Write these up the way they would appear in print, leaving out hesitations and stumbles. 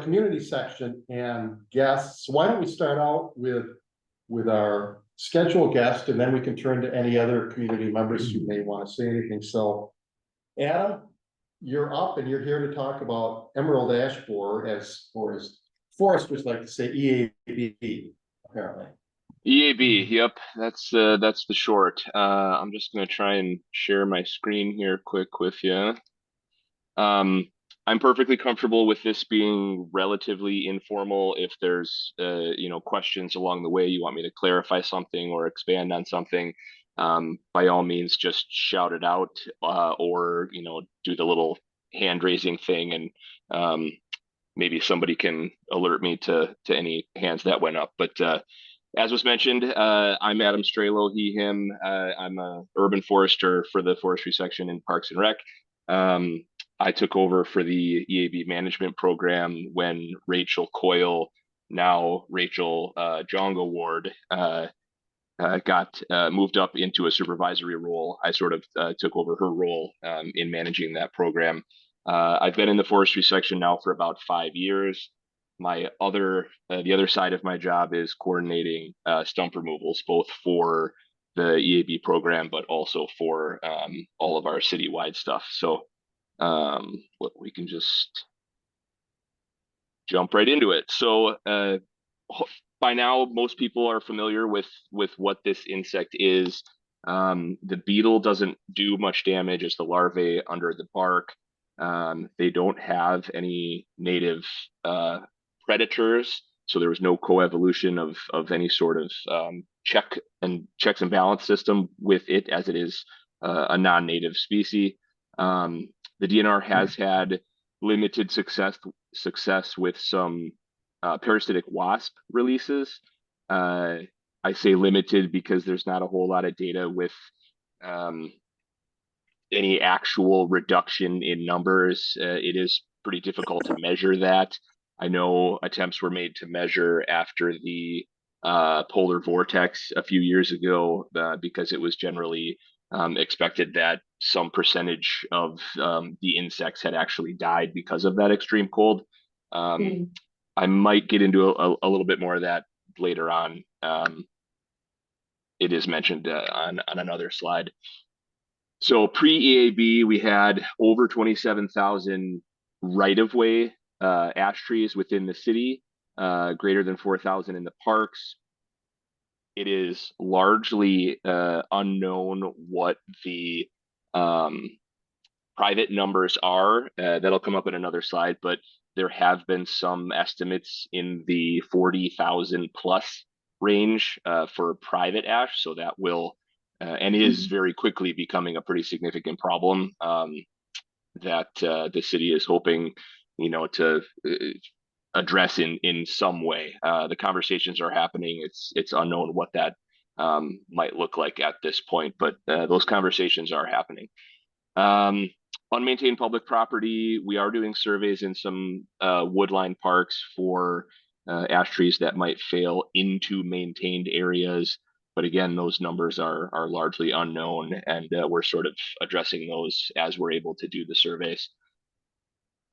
community section and guests. Why don't we start out with our scheduled guest, and then we can turn to any other community members who may want to say anything. So, Adam, you're up and you're here to talk about Emerald Ash Borer, as foresters like to say, EAB, apparently. EAB, yep, that's the short. I'm just gonna try and share my screen here quick with you. I'm perfectly comfortable with this being relatively informal. If there's questions along the way, you want me to clarify something or expand on something, by all means, just shout it out, or do the little hand raising thing, and maybe somebody can alert me to any hands that went up. But as was mentioned, I'm Adam Strehlow, he, him. I'm a urban forester for the forestry section in Parks and Rec. I took over for the EAB management program when Rachel Coyle, now Rachel Jongo Ward, got moved up into a supervisory role. I sort of took over her role in managing that program. I've been in the forestry section now for about 5 years. The other side of my job is coordinating stump removals, both for the EAB program, but also for all of our citywide stuff. So we can just jump right into it. So by now, most people are familiar with what this insect is. The beetle doesn't do much damage as the larvae under the bark. They don't have any native predators, so there was no coevolution of any sort of checks and balance system with it, as it is a non-native species. The DNR has had limited success with some parasitic wasp releases. I say limited because there's not a whole lot of data with any actual reduction in numbers. It is pretty difficult to measure that. I know attempts were made to measure after the polar vortex a few years ago, because it was generally expected that some percentage of the insects had actually died because of that extreme cold. I might get into a little bit more of that later on. It is mentioned on another slide. So pre-EAB, we had over 27,000 right-of-way ash trees within the city, greater than 4,000 in the parks. It is largely unknown what the private numbers are. That'll come up in another slide, but there have been some estimates in the 40,000 plus range for private ash. So that will and is very quickly becoming a pretty significant problem that the city is hoping, to address in some way. The conversations are happening. It's unknown what that might look like at this point, but those conversations are happening. Unmaintained public property, we are doing surveys in some woodline parks for ash trees that might fail into maintained areas. But again, those numbers are largely unknown, and we're sort of addressing those as we're able to do the surveys.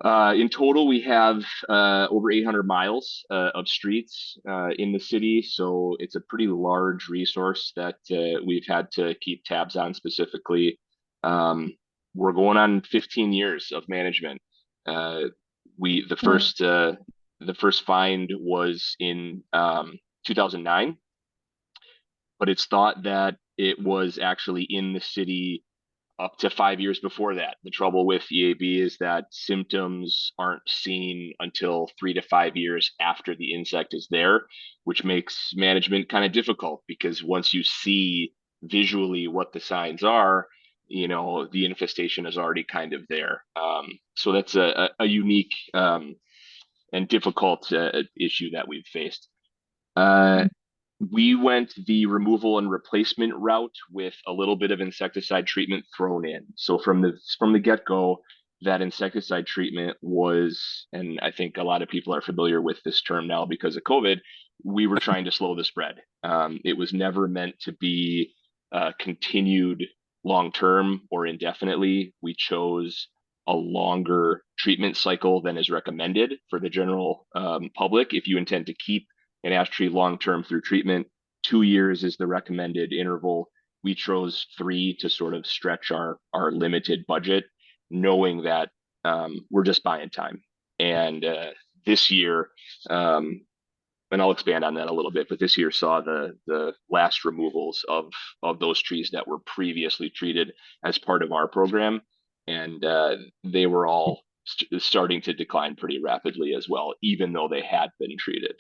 In total, we have over 800 miles of streets in the city, so it's a pretty large resource that we've had to keep tabs on specifically. We're going on 15 years of management. The first find was in 2009, but it's thought that it was actually in the city up to 5 years before that. The trouble with EAB is that symptoms aren't seen until 3 to 5 years after the insect is there, which makes management kind of difficult, because once you see visually what the signs are, the infestation is already kind of there. So that's a unique and difficult issue that we've faced. We went the removal and replacement route with a little bit of insecticide treatment thrown in. So from the get-go, that insecticide treatment was, and I think a lot of people are familiar with this term now because of COVID, we were trying to slow the spread. It was never meant to be continued long-term or indefinitely. We chose a longer treatment cycle than is recommended for the general public. If you intend to keep an ash tree long-term through treatment, 2 years is the recommended interval. We chose 3 to sort of stretch our limited budget, knowing that we're just buying time. And this year, and I'll expand on that a little bit, but this year saw the last removals of those trees that were previously treated as part of our program, and they were all starting to decline pretty rapidly as well, even though they had been treated.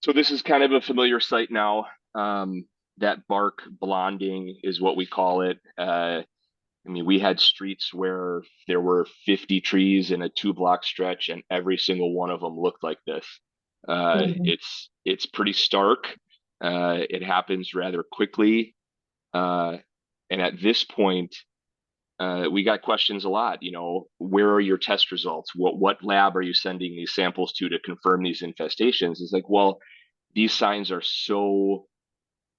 So this is kind of a familiar sight now. That bark blonding is what we call it. I mean, we had streets where there were 50 trees in a 2-block stretch, and every single one of them looked like this. It's pretty stark. It happens rather quickly. And at this point, we got questions a lot. You know, where are your test results? What lab are you sending these samples to confirm these infestations? It's like, well, these signs are so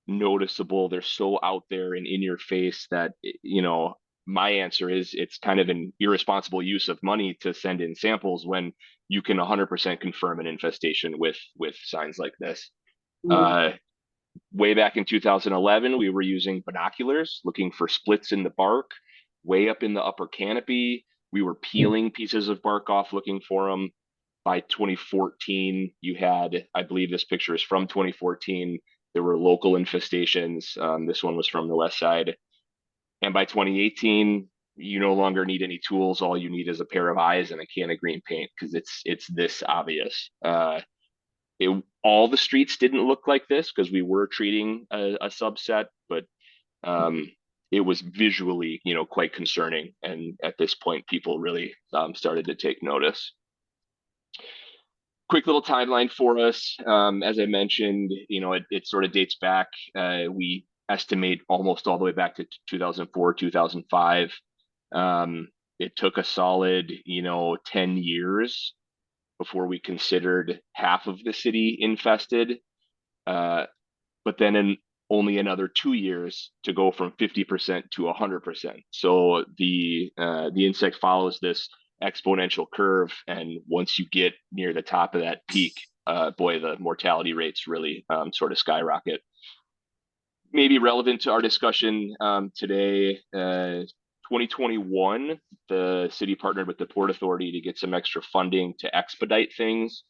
noticeable. They're so out there and in your face that, you know, my answer is it's kind of an irresponsible use of money to send in samples when you can 100% confirm an infestation with signs like this. Way back in 2011, we were using binoculars looking for splits in the bark. Way up in the upper canopy, we were peeling pieces of bark off looking for them. By 2014, you had, I believe this picture is from 2014, there were local infestations. This one was from the west side. And by 2018, you no longer need any tools. All you need is a pair of eyes and a can of green paint, because it's this obvious. All the streets didn't look like this because we were treating a subset, but it was visually, you know, quite concerning. And at this point, people really started to take notice. Quick little timeline for us. As I mentioned, you know, it sort of dates back. We estimate almost all the way back to 2004, 2005. It took a solid, you know, 10 years before we considered half of the city infested. But then in only another 2 years to go from 50% to 100%. So the insect follows this exponential curve, and once you get near the top of that peak, boy, the mortality rates really sort of skyrocket. Maybe relevant to our discussion today, 2021, the city partnered with the Port Authority to get some extra funding to expedite things.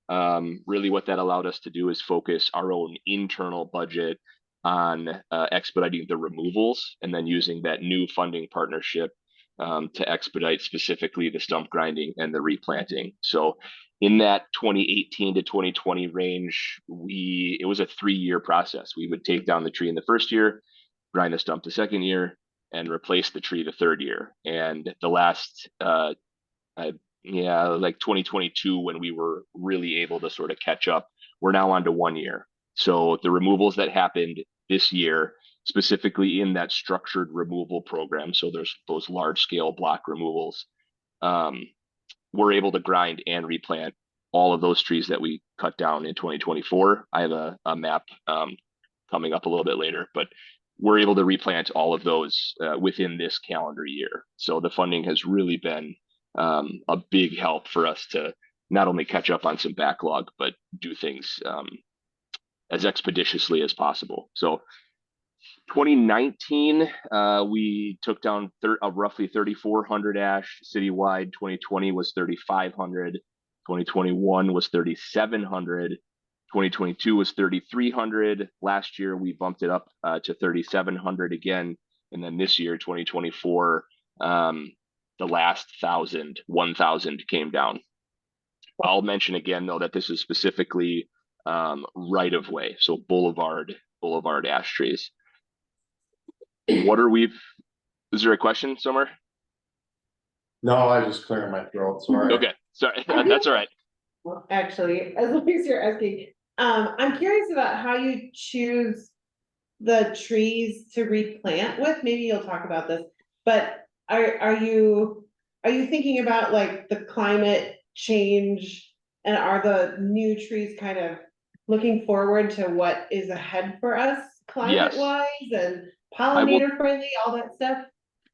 Really what that allowed us to do is focus our own internal budget on expediting the removals, and then using that new funding partnership to expedite specifically the stump grinding and the replanting. So in that 2018 to 2020 range, it was a 3-year process. We would take down the tree in the first year, grind the stump the second year, and replace the tree the third year. And the last, like 2022, when we were really able to sort of catch up, we're now on to 1 year. So the removals that happened this year, specifically in that structured removal program, so there's those large scale block removals, we're able to grind and replant all of those trees that we cut down in 2024. I have a map coming up a little bit later, but we're able to replant all of those within this calendar year. So the funding has really been a big help for us to not only catch up on some backlog, but do things as expeditiously as possible. So 2019, we took down roughly 3,400 ash citywide. 2020 was 3,500. 2021 was 3,700. 2022 was 3,300. Last year, we bumped it up to 3,700 again. And then this year, 2024, the last 1,000 came down. I'll mention again, though, that this is specifically right of way, so boulevard ash trees. Is there a question somewhere? No, I just clearing my throat, sorry. Okay, sorry, that's all right. Well, actually, as long as you're asking, I'm curious about how you choose the trees to replant with. Maybe you'll talk about this, but are you thinking about like the climate change, and are the new trees kind of looking forward to what is ahead for us climate wise and pollinator friendly, all that stuff?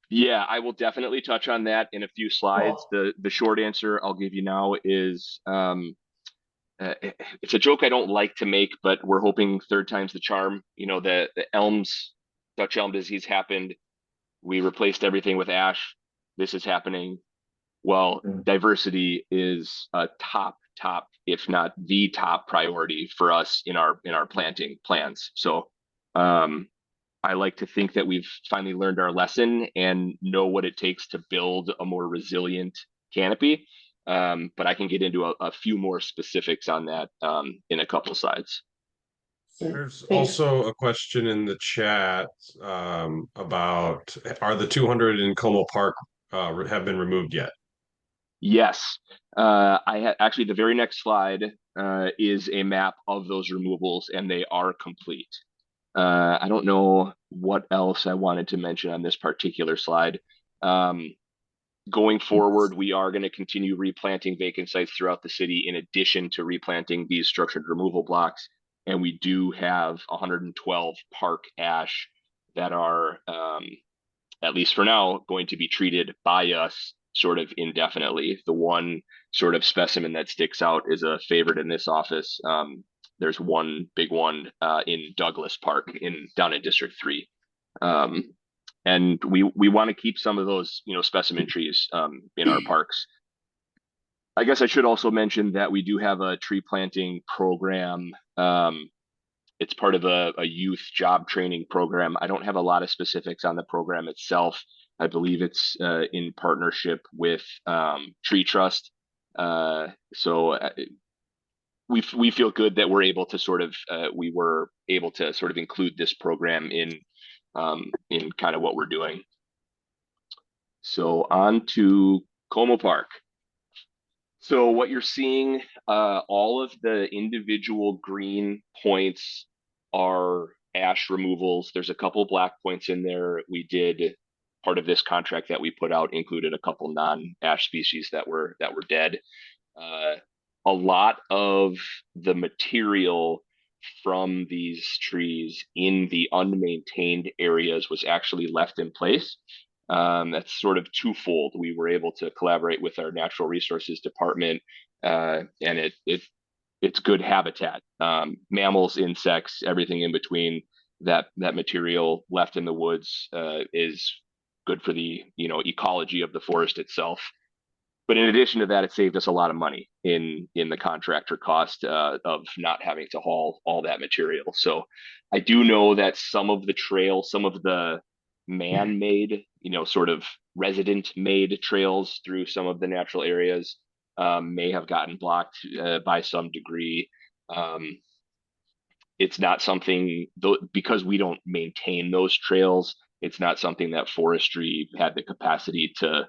Yeah, I will definitely touch on that in a few slides. The short answer I'll give you now is it's a joke I don't like to make, but we're hoping third time's the charm. You know, the elms, Dutch elm disease happened. We replaced everything with ash. This is happening. Well, diversity is a top, if not the top priority for us in our planting plans. So I like to think that we've finally learned our lesson and know what it takes to build a more resilient canopy. But I can get into a few more specifics on that in a couple slides. There's Thanks. also a question in the chat about are the 200 in Como Park have been removed yet? Yes, I had actually the very next slide is a map of those removals, and they are complete. I don't know what else I wanted to mention on this particular slide. Going forward, we are going to continue replanting vacant sites throughout the city in addition to replanting these structured removal blocks. And we do have 112 park ash that are, at least for now, going to be treated by us sort of indefinitely. The one sort of specimen that sticks out is a favorite in this office. There's one big one in Douglas Park down in District 3. And we want to keep some of those, you know, specimen trees in our parks. I guess I should also mention that we do have a tree planting program. It's part of a youth job training program. I don't have a lot of specifics on the program itself. I believe it's in partnership with Tree Trust. We feel good that we're able to sort of we were able to sort of include this program in kind of what we're doing. So on to Como Park. So what you're seeing, all of the individual green points are ash removals. There's a couple black points in there. We did part of this contract that we put out included a couple non-ash species that were dead. A lot of the material from these trees in the unmaintained areas was actually left in place. That's sort of twofold. We were able to collaborate with our natural resources department, and it's good habitat. Mammals, insects, everything in between. That material left in the woods is good for the ecology of the forest itself. But in addition to that, it saved us a lot of money in the contractor cost of not having to haul all that material. So I do know that some of the trail, some of the man-made, sort of resident-made trails through some of the natural areas may have gotten blocked by some degree. It's not something, because we don't maintain those trails, it's not something that forestry had the capacity to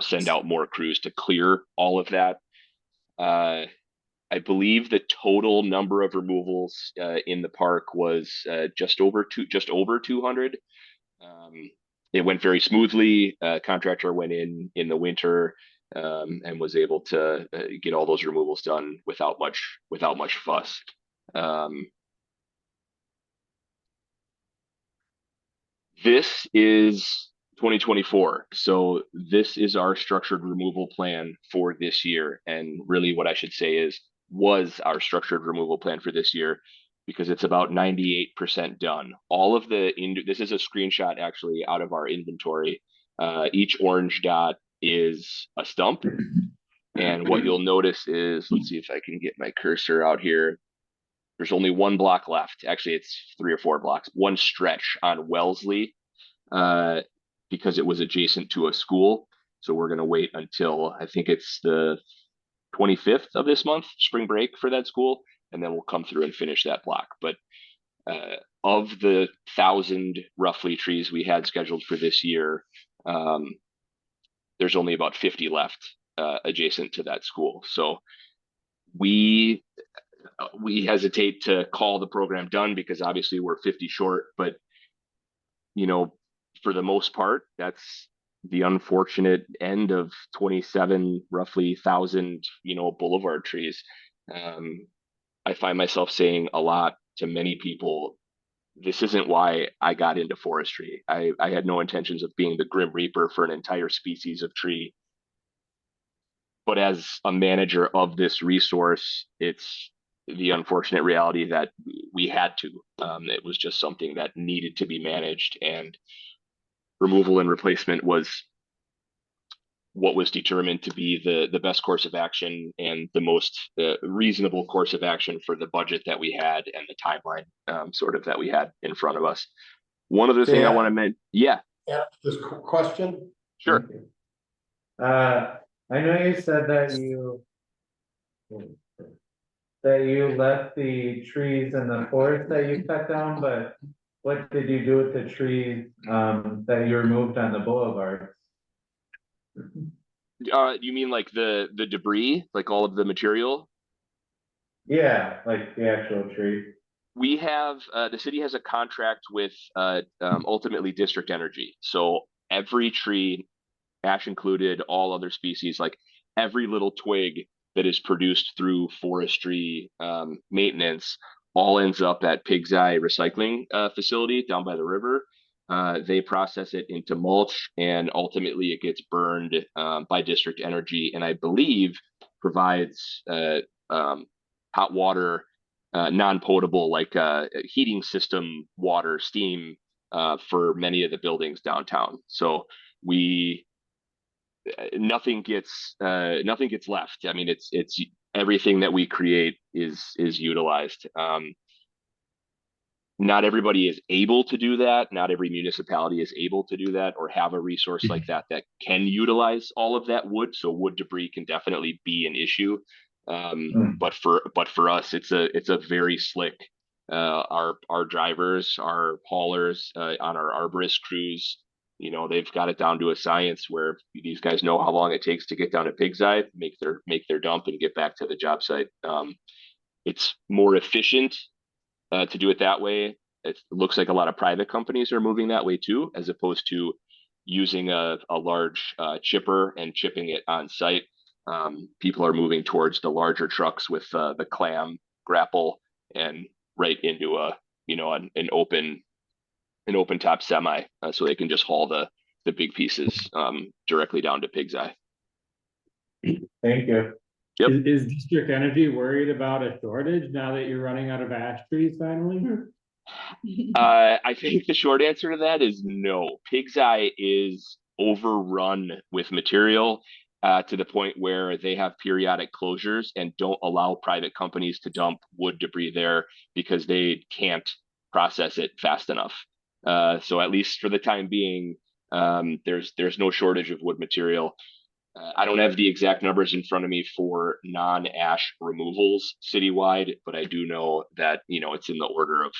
send out more crews to clear all of that. I believe the total number of removals in the park was just over 200. It went very smoothly. Contractor went in the winter and was able to get all those removals done without much fuss. This is 2024. So this is our structured removal plan for this year. And really what I should say was our structured removal plan for this year, because it's about 98% done. All of this is a screenshot actually out of our inventory. Each orange dot is a stump. And what you'll notice is, let's see if I can get my cursor out here. There's only one block left. Actually, it's 3 or 4 blocks. One stretch on Wellesley, because it was adjacent to a school. So we're going to wait until I think it's the 25th of this month, spring break for that school, and then we'll come through and finish that block. But of the 1,000 roughly trees we had scheduled for this year, there's only about 50 left adjacent to that school. So we hesitate to call the program done because obviously we're 50 short, but for the most part, that's the unfortunate end of 27 roughly 1,000 boulevard trees. I find myself saying a lot to many people, this isn't why I got into forestry. I had no intentions of being the Grim Reaper for an entire species of tree. But as a manager of this resource, it's the unfortunate reality that we had to. It was just something that needed to be managed, and removal and replacement was what was determined to be the best course of action and the most reasonable course of action for the budget that we had and the timeline sort of that we had in front of us. One other thing I want to mention, yeah, This question? sure. I know you said that you left the trees in the forest that you cut down, but what did you do with the trees that you removed on the boulevard? You mean like the debris, like all of the material? Yeah, like the actual tree. We have the city has a contract with ultimately District Energy. So every tree, ash included, all other species, like every little twig that is produced through forestry maintenance, all ends up at Pig's Eye recycling facility down by the river. They process it into mulch, and ultimately it gets burned by District Energy, and I believe provides hot water, non-potable, like heating system water, steam for many of the buildings downtown. So we nothing gets left. I mean, it's everything that we create is utilized. Not everybody is able to do that. Not every municipality is able to do that or have a resource like that that can utilize all of that wood. So wood debris can definitely be an issue. But for us, it's a very slick. Our drivers, our haulers on our arborist crews, you know, they've got it down to a science where these guys know how long it takes to get down to Pig's Eye, make their dump, and get back to the job site. It's more efficient to do it that way. It looks like a lot of private companies are moving that way too, as opposed to using a large chipper and chipping it on site. People are moving towards the larger trucks with the clam grapple and right into an open top semi, so they can just haul the big pieces directly down to Pig's Eye. Thank you. Yep. Is District Energy worried about a shortage now that you're running out of ash trees finally? I think the short answer to that is no. Pig's Eye is overrun with material to the point where they have periodic closures and don't allow private companies to dump wood debris there because they can't process it fast enough. So at least for the time being, there's no shortage of wood material. I don't have the exact numbers in front of me for non-ash removals citywide, but I do know that, you know, it's in the order of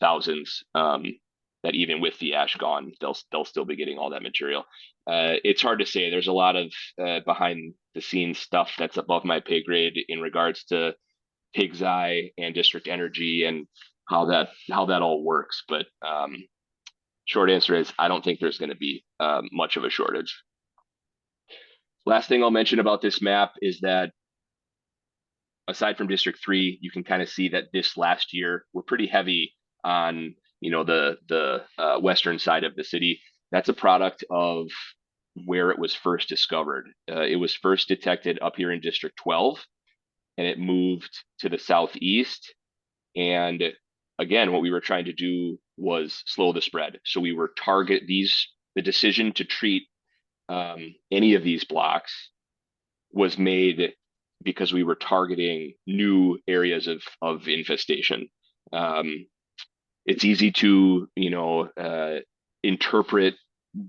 thousands. That even with the ash gone, they'll still be getting all that material. It's hard to say. There's a lot of behind the scenes stuff that's above my pay grade in regards to Pig's Eye and District Energy and how that all works. But short answer is I don't think there's going to be much of a shortage. Last thing I'll mention about this map is that aside from District 3, you can kind of see that this last year we're pretty heavy on, you know, the western side of the city. That's a product of where it was first discovered. It was first detected up here in District 12, and it moved to the southeast. And again, what we were trying to do was slow the spread. So we were the decision to treat any of these blocks was made because we were targeting new areas of infestation. It's easy to, interpret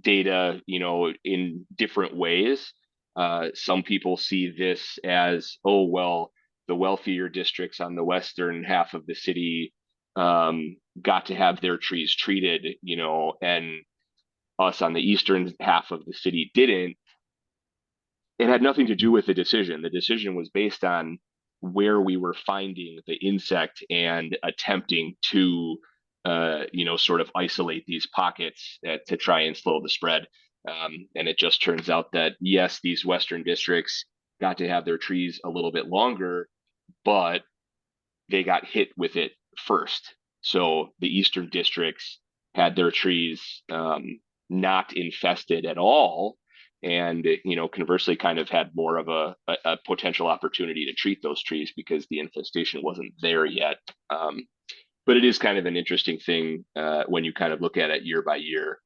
data, in different ways. Some people see this as, oh, well, the wealthier districts on the western half of the city got to have their trees treated, and us on the eastern half of the city didn't. It had nothing to do with the decision. The decision was based on where we were finding the insect and attempting to, sort of isolate these pockets to try and slow the spread. And it just turns out that, yes, these western districts got to have their trees a little bit longer, but they got hit with it first. So the eastern districts had their trees not infested at all, and conversely kind of had more of a potential opportunity to treat those trees because the infestation wasn't there yet. But it is kind of an interesting thing when you kind of look at it year by year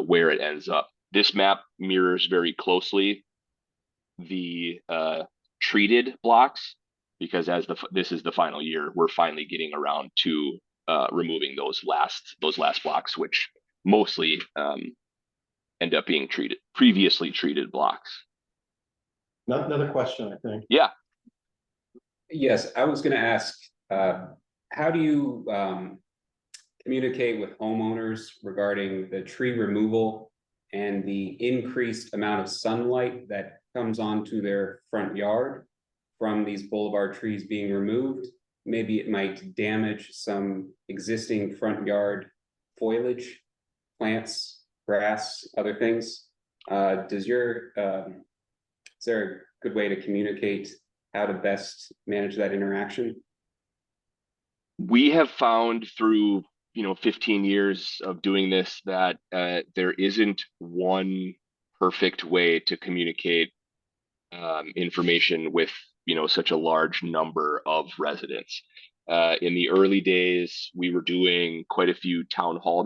where it ends up. This map mirrors very closely the treated blocks, because this is the final year, we're finally getting around to removing those last blocks, which mostly end up being previously treated blocks. Another question, I think. Yeah. Yes, I was going to ask, how do you communicate with homeowners regarding the tree removal and the increased amount of sunlight that comes onto their front yard from these boulevard trees being removed? Maybe it might damage some existing front yard foliage, plants, grass, other things. Is there a good way to communicate how to best manage that interaction? We have found through 15 years of doing this that there isn't one perfect way to communicate information with such a large number of residents. In the early days, we were doing quite a few town hall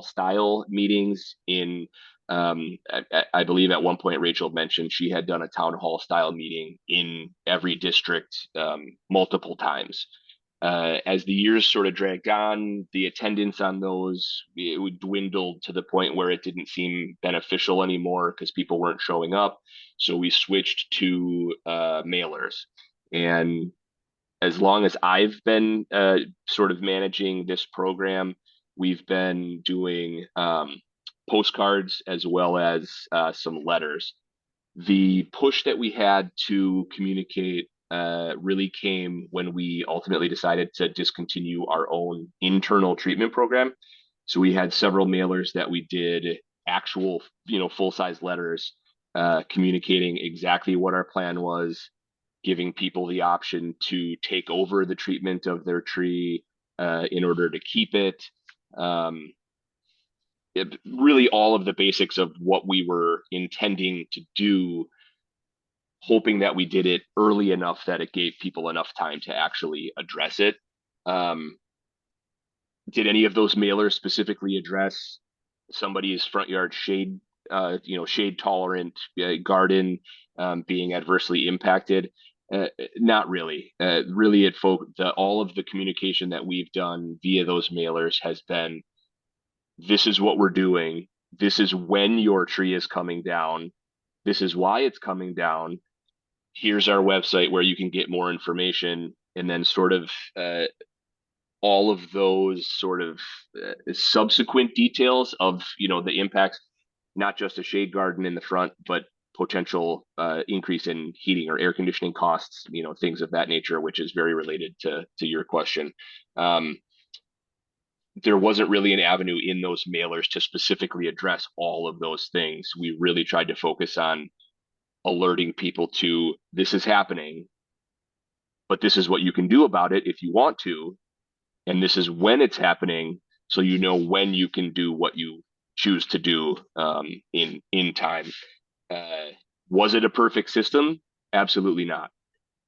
style meetings in I believe at one point Rachel mentioned she had done a town hall style meeting in every district multiple times. As the years sort of dragged on, the attendance on those, it would dwindle to the point where it didn't seem beneficial anymore because people weren't showing up. So we switched to mailers. And as long as I've been sort of managing this program, we've been doing postcards as well as some letters. The push that we had to communicate really came when we ultimately decided to discontinue our own internal treatment program. So we had several mailers that we did actual, full-size letters communicating exactly what our plan was, giving people the option to take over the treatment of their tree in order to keep it. Really all of the basics of what we were intending to do, hoping that we did it early enough that it gave people enough time to actually address it. Did any of those mailers specifically address somebody's front yard shade, shade tolerant garden being adversely impacted? Not really. Really, all of the communication that we've done via those mailers has been, this is what we're doing. This is when your tree is coming down. This is why it's coming down. Here's our website where you can get more information. And then sort of all of those sort of subsequent details of, the impacts, not just a shade garden in the front, but potential increase in heating or air conditioning costs, things of that nature, which is very related to your question. There wasn't really an avenue in those mailers to specifically address all of those things. We really tried to focus on alerting people to, this is happening, but this is what you can do about it if you want to. And this is when it's happening, so when you can do what you choose to do in time. Was it a perfect system? Absolutely not.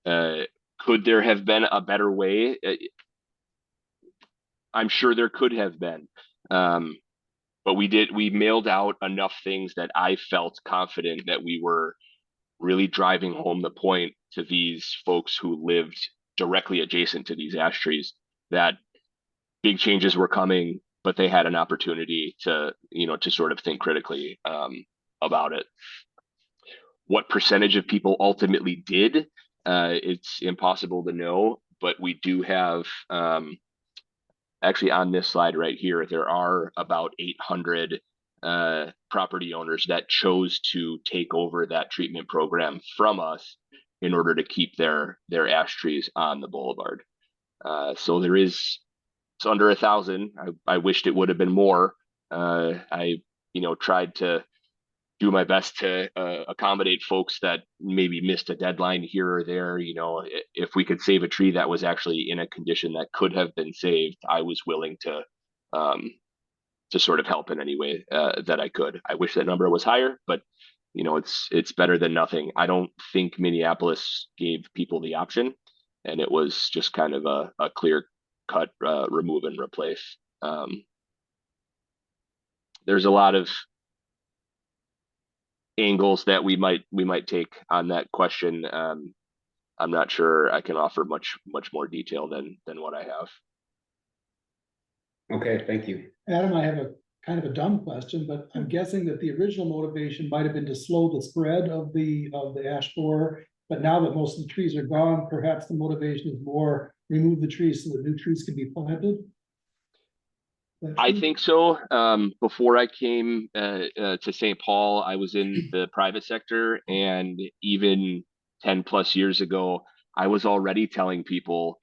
Could there have been a better way? I'm sure there could have been. But we mailed out enough things that I felt confident that we were really driving home the point to these folks who lived directly adjacent to these ash trees that big changes were coming, but they had an opportunity to sort of think critically about it. What percentage of people ultimately did, it's impossible to know, but we do have, actually on this slide right here, there are about 800 property owners that chose to take over that treatment program from us in order to keep their ash trees on the boulevard. So it's under 1,000. I wished it would have been more. I tried to do my best to accommodate folks that maybe missed a deadline here or there. You know, if we could save a tree that was actually in a condition that could have been saved, I was willing to sort of help in any way that I could. I wish that number was higher, but you know, it's better than nothing. I don't think Minneapolis gave people the option, and it was just kind of a clear cut remove and replace. There's a lot of angles that we might take on that question. I'm not sure I can offer much more detail than what I have. Okay, thank you. Adam, I have a kind of a dumb question, but I'm guessing that the original motivation might have been to slow the spread of the ash borer. But now that most of the trees are gone, perhaps the motivation is more remove the trees so that new trees can be planted. I think so. Before I came to St. Paul, I was in the private sector, and even 10 plus years ago, I was already telling people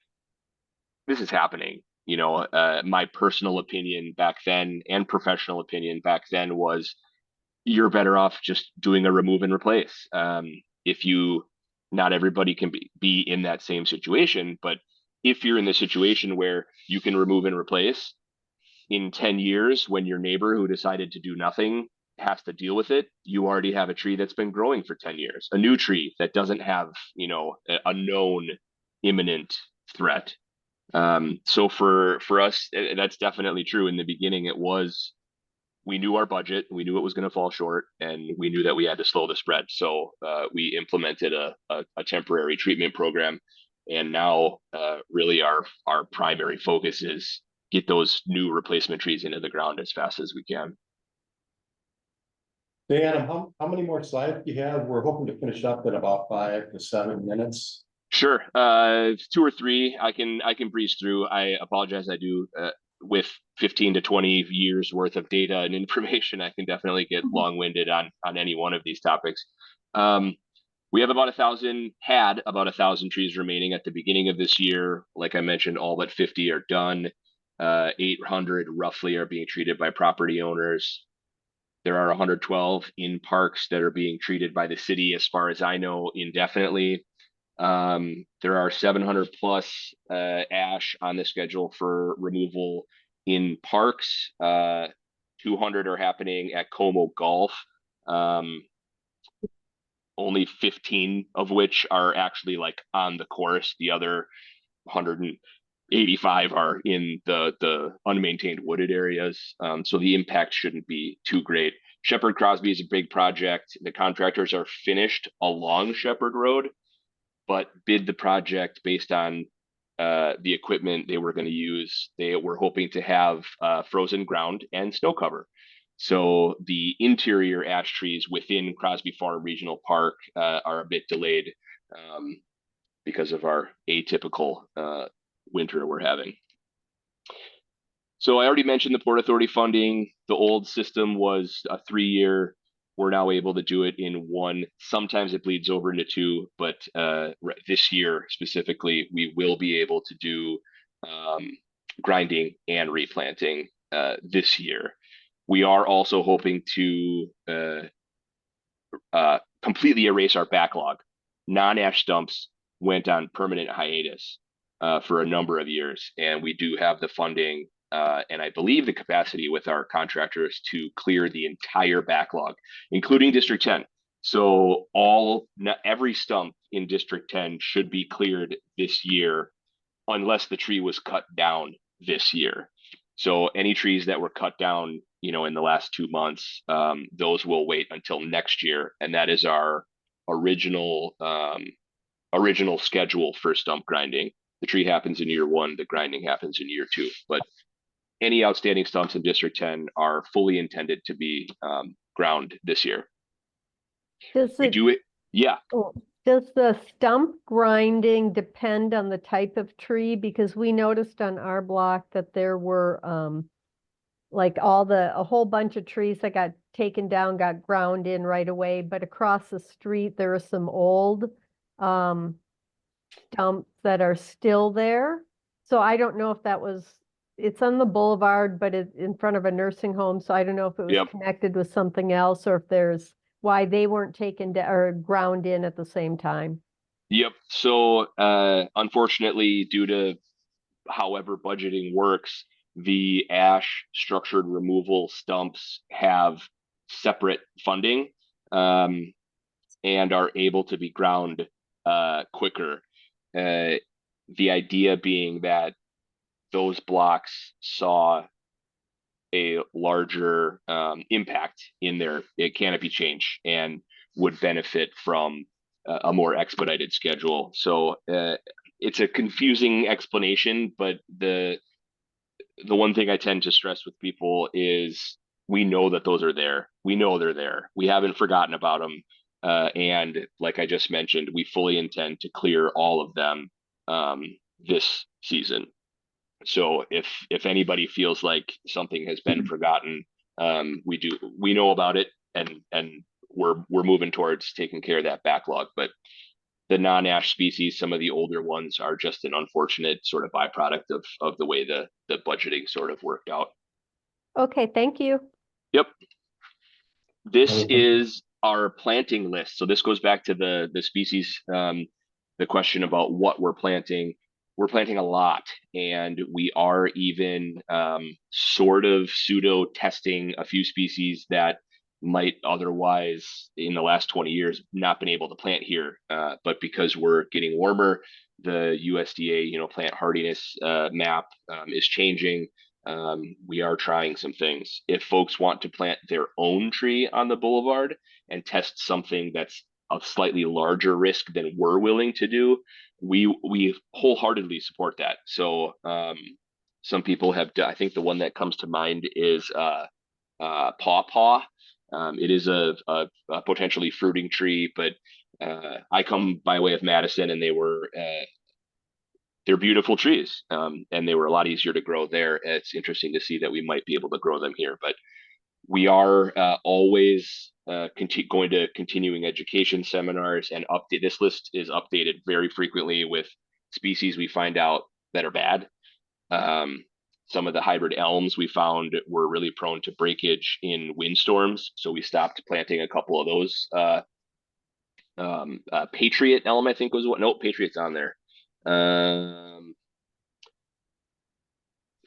this is happening. You know, my personal opinion back then and professional opinion back then was you're better off just doing a remove and replace. If you, not everybody can be in that same situation, but if you're in the situation where you can remove and replace, in 10 years, when your neighbor who decided to do nothing has to deal with it, you already have a tree that's been growing for 10 years, a new tree that doesn't have, you know, a known imminent threat. So for us, that's definitely true. In the beginning, it was, we knew our budget, we knew it was going to fall short, and we knew that we had to slow the spread. So we implemented a temporary treatment program. And now really our primary focus is get those new replacement trees into the ground as fast as we can. Hey, Adam, how many more slides do you have? We're hoping to finish up in about 5 to 7 minutes. Sure. 2 or 3 I can breeze through. I apologize. I do with 15 to 20 years worth of data and information, I can definitely get long-winded on any one of these topics. We have about 1,000 trees remaining at the beginning of this year. Like I mentioned, all but 50 are done. 800 roughly are being treated by property owners. There are 112 in parks that are being treated by the city, as far as I know, indefinitely. There are 700 plus ash on the schedule for removal in parks. 200 are happening at Como Golf. Only 15 of which are actually like on the course. The other 185 are in the unmaintained wooded areas. So the impact shouldn't be too great. Shepherd Crosby is a big project. The contractors are finished along Shepherd Road, but bid the project based on the equipment they were going to use. They were hoping to have frozen ground and snow cover. So the interior ash trees within Crosby Farm Regional Park are a bit delayed because of our atypical winter we're having. So I already mentioned the Port Authority funding. The old system was a 3-year. We're now able to do it in 1. Sometimes it bleeds over into 2, but this year specifically, we will be able to do grinding and replanting this year. We are also hoping to completely erase our backlog. Non-ash stumps went on permanent hiatus for a number of years, and we do have the funding and I believe the capacity with our contractors to clear the entire backlog, including District 10. So every stump in District 10 should be cleared this year, unless the tree was cut down this year. So any trees that were cut down, you know, in the last 2 months, those will wait until next year, and that is our original schedule for stump grinding. The tree happens in year 1, the grinding happens in year 2, but any outstanding stumps in District 10 are fully intended to be ground this year. We do it, yeah. Does the stump grinding depend on the type of tree? Because we noticed on our block that there were like a whole bunch of trees that got taken down, got ground in right away, but across the street there are some old stumps that are still there. So I don't know if that was, it's on the boulevard, but it's in front of a nursing home. So I don't know if it was connected with something else, or if there's why they weren't or ground in at the same time. Yep. So unfortunately, due to however budgeting works, the ash structured removal stumps have separate funding and are able to be ground quicker. The idea being that those blocks saw a larger impact in their canopy change and would benefit from a more expedited schedule. So it's a confusing explanation, but the one thing I tend to stress with people is we know that those are there. We know they're there. We haven't forgotten about them. And like I just mentioned, we fully intend to clear all of them this season. So if anybody feels like something has been forgotten, we know about it, and we're moving towards taking care of that backlog. But the non-ash species, some of the older ones, are just an unfortunate sort of byproduct of the way the budgeting sort of worked out. Okay, thank you. Yep. This is our planting list. So this goes back to the species, the question about what we're planting. We're planting a lot, and we are even sort of pseudo testing a few species that might otherwise in the last 20 years not been able to plant here. But because we're getting warmer, the USDA, plant hardiness map is changing. We are trying some things. If folks want to plant their own tree on the boulevard and test something that's of slightly larger risk than we're willing to do, we wholeheartedly support that. So some people have, I think the one that comes to mind is pawpaw. It is a potentially fruiting tree, but I come by way of Madison, and they're beautiful trees, and they were a lot easier to grow there. It's interesting to see that we might be able to grow them here, but we are always going to continuing education seminars and update. This list is updated very frequently with species we find out that are bad. Some of the hybrid elms we found were really prone to breakage in windstorms, so we stopped planting a couple of those. Patriot elm, I think was what. Nope, Patriot's on there.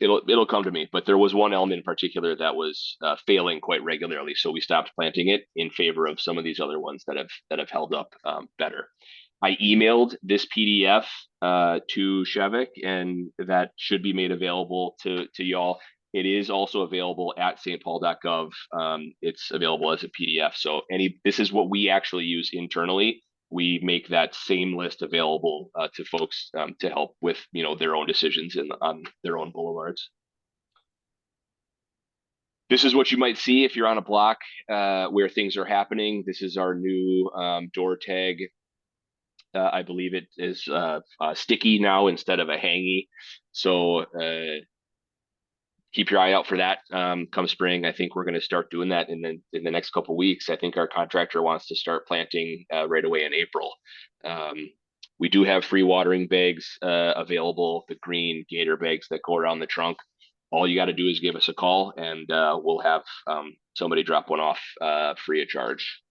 It'll come to me, but there was one elm in particular that was failing quite regularly, so we stopped planting it in favor of some of these other ones that have held up better. I emailed this PDF to Shevik, and that should be made available to y'all. It is also available at stpaul.gov. It's available as a PDF. So this is what we actually use internally. We make that same list available to folks to help with their own decisions on their own boulevards. This is what you might see if you're on a block where things are happening. This is our new door tag. I believe it is sticky now instead of a hangy. So keep your eye out for that come spring. I think we're going to start doing that in the next couple of weeks. I think our contractor wants to start planting right away in April. We do have free watering bags available, the green gator bags that go around the trunk. All you got to do is give us a call, and we'll have somebody drop one off free of charge.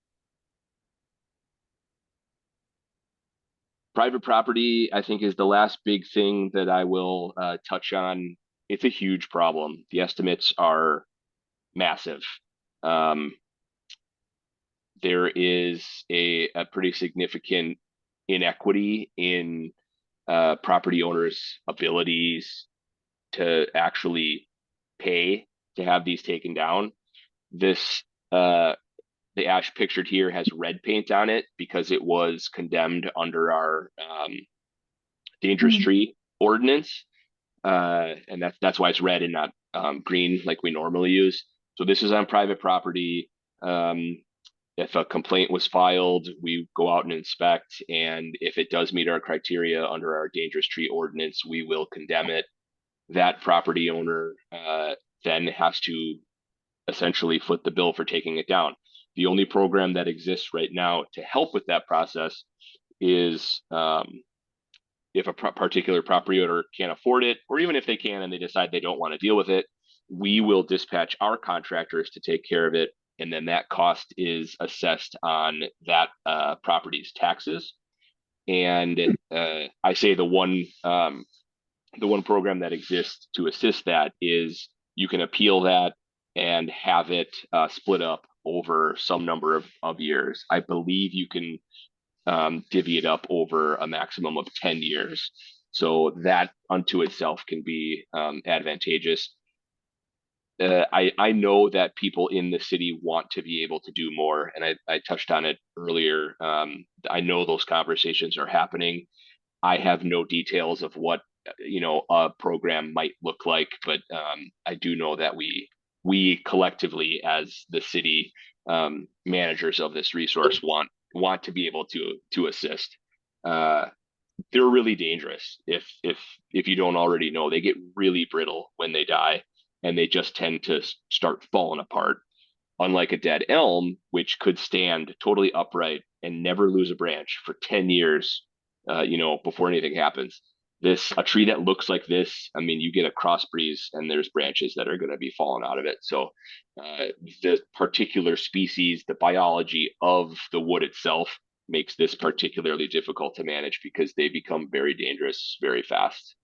Private property, I think, is the last big thing that I will touch on. It's a huge problem. The estimates are massive. There is a pretty significant inequity in property owners' abilities to actually pay to have these taken down. The ash pictured here has red paint on it because it was condemned under our dangerous tree ordinance. And that's why it's red and not green like we normally use. So this is on private property. If a complaint was filed, we go out and inspect, and if it does meet our criteria under our dangerous tree ordinance, we will condemn it. That property owner then has to essentially foot the bill for taking it down. The only program that exists right now to help with that process is if a particular property owner can't afford it, or even if they can and they decide they don't want to deal with it, we will dispatch our contractors to take care of it and then that cost is assessed on that property's taxes. And I say the one program that exists to assist that is you can appeal that and have it split up over some number of years. I believe you can divvy it up over a maximum of 10 years. So that unto itself can be advantageous. I know that people in the city want to be able to do more, and I touched on it earlier. I know those conversations are happening. I have no details of what a program might look like, but I do know that we collectively as the city managers of this resource want to be able to assist. They're really dangerous. If you don't already know, they get really brittle when they die, and they just tend to start falling apart. Unlike a dead elm, which could stand totally upright and never lose a branch for 10 years, before anything happens. A tree that looks like this, I mean, you get a cross breeze and there's branches that are going to be falling out of it. So the particular species, the biology of the wood itself makes this particularly difficult to manage because they become very dangerous very fast.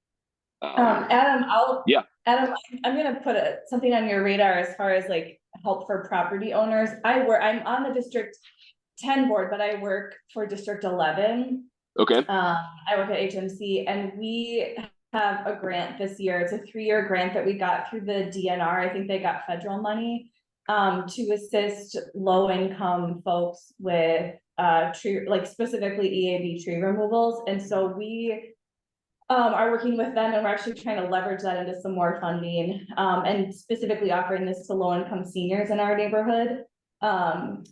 Adam, Yeah. Adam, I'm gonna put something on your radar as far as like help for property owners. I'm on the District 10 board, but I work for District 11. Okay. I work at HMC, and we have a grant this year. It's a 3-year grant that we got through the DNR. I think they got federal money to assist low-income folks with tree, like specifically EAB tree removals. And so we are working with them, and we're actually trying to leverage that into some more funding, and specifically offering this to low-income seniors in our neighborhood,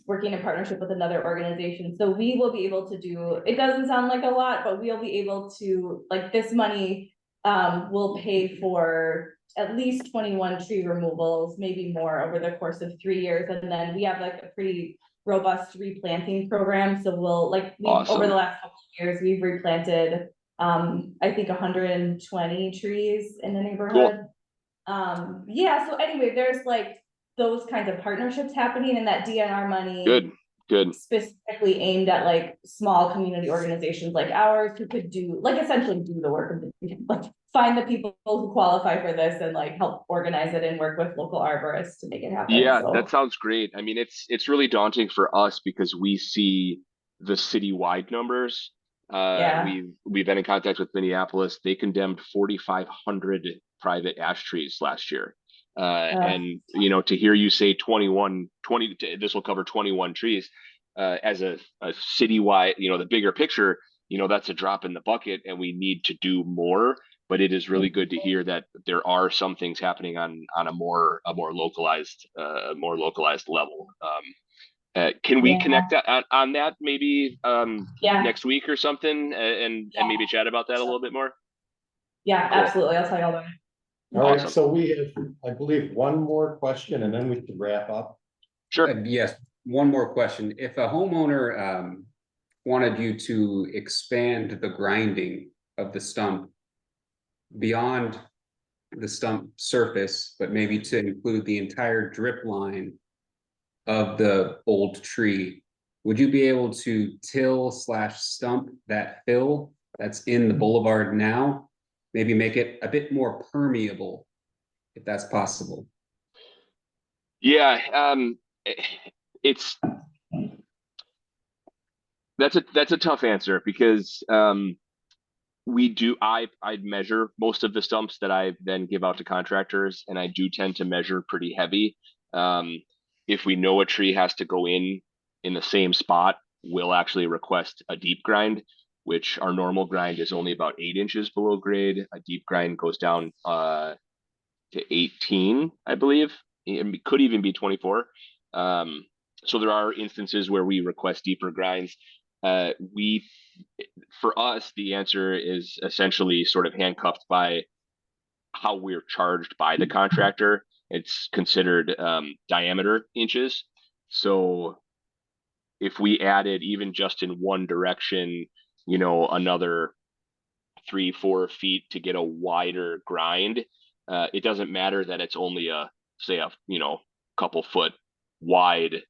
working in partnership with another organization. So we will be able to do, it doesn't sound like a lot, but we'll be able to, like, this money will pay for at least 21 tree removals, maybe more over the course of 3 years. And then we have like a pretty robust replanting program. So we'll Awesome. Over the last couple of years, we've replanted I think 120 trees in the neighborhood. Cool. Yeah, so anyway, there's like those kinds of partnerships happening, and that DNR money good specifically aimed at like small community organizations like ours who could do like essentially do the work of like find the people who qualify for this and like help organize it and work with local arborists to make it happen. Yeah, so. that sounds great. I mean, it's really daunting for us because we see the citywide numbers. Yeah. We've been in contact with Minneapolis. They condemned 4,500 private ash trees last year. And to hear you say 20, this will cover 21 trees, as a citywide, the bigger picture, that's a drop in the bucket and we need to do more. But it is really good to hear that there are some things happening on a more localized level. Can we connect on that maybe next week or something, and maybe chat about that a little bit more? Yeah, cool. Absolutely. I'll tell you all about it. All right, Awesome. so we have, I believe, one more question and then we can wrap up. Sure. Yes, one more question. If a homeowner wanted you to expand the grinding of the stump beyond the stump surface, but maybe to include the entire drip line of the old tree, would you be able to till/stump that fill that's in the boulevard now? Maybe make it a bit more permeable, if that's possible. Yeah, that's a tough answer because I'd measure most of the stumps that I then give out to contractors, and I do tend to measure pretty heavy. If we know a tree has to go in the same spot, we'll actually request a deep grind, which our normal grind is only about 8 inches below grade. A deep grind goes down to 18, I believe. It could even be 24. So there are instances where we request deeper grinds. For us, the answer is essentially sort of handcuffed by how we're charged by the contractor. It's considered diameter inches. So if we added even just in one direction, another 3-4 feet to get a wider grind, it doesn't matter that it's only say a couple foot wide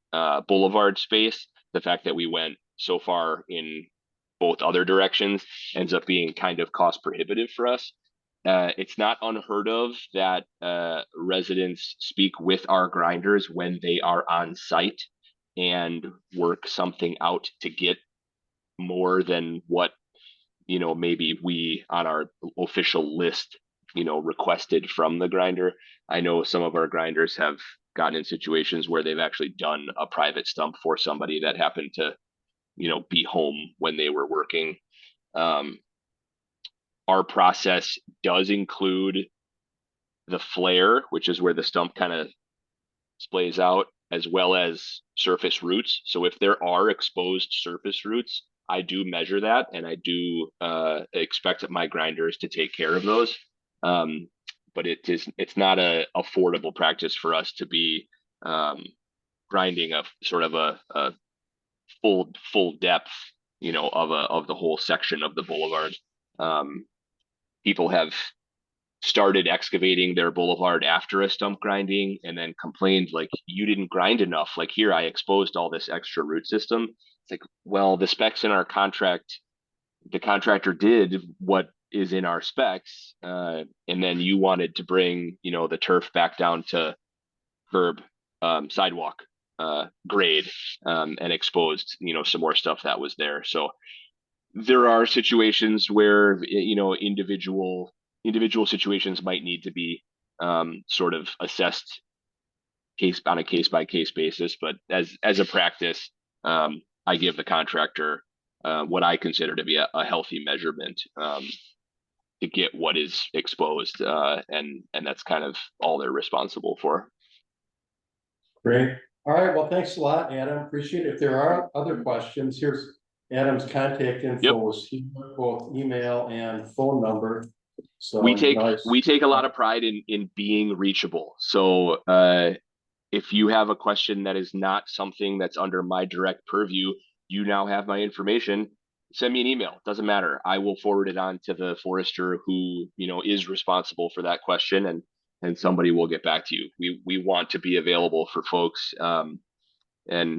boulevard space, the fact that we went so far in both other directions ends up being kind of cost prohibitive for us. It's not unheard of that residents speak with our grinders when they are on site and work something out to get more than what, you know, maybe we on our official list, you know, requested from the grinder. I know some of our grinders have gotten in situations where they've actually done a private stump for somebody that happened to, you know, be home when they were working. Our process does include the flare, which is where the stump kind of splays out, as well as surface roots. So if there are exposed surface roots, I do measure that, and I do expect my grinders to take care of those. But it's not a affordable practice for us to be grinding a sort of a full depth, you know, of the whole section of the boulevard. People have started excavating their boulevard after a stump grinding and then complained like, you didn't grind enough. Like, here, I exposed all this extra root system. It's like, well, the specs in our contract, the contractor did what is in our specs. And then you wanted to bring, you know, the turf back down to curb, sidewalk grade, and exposed, you know, some more stuff that was there. So there are situations where, you know, individual situations might need to be sort of assessed on a case by case basis, but as a practice, I give the contractor what I consider to be a healthy measurement to get what is exposed, and that's kind of all they're responsible for. Great. All right. Well, thanks a lot, Adam. Appreciate it. If there are other questions, here's Adam's contact info, both email and phone number. So we take a lot of pride in being reachable. So if you have a question that is not something that's under my direct purview, you now have my information. Send me an email. Doesn't matter. I will forward it on to the forester who, you know, is responsible for that question, and somebody will get back to you. We want to be available for folks. And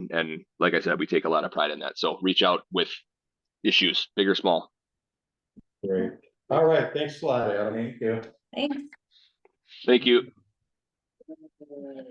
like I said, we take a lot of pride in that. So reach out with issues, big or small. Great. All right. Thanks a lot, Adam. Thank you. Thanks. Thank you.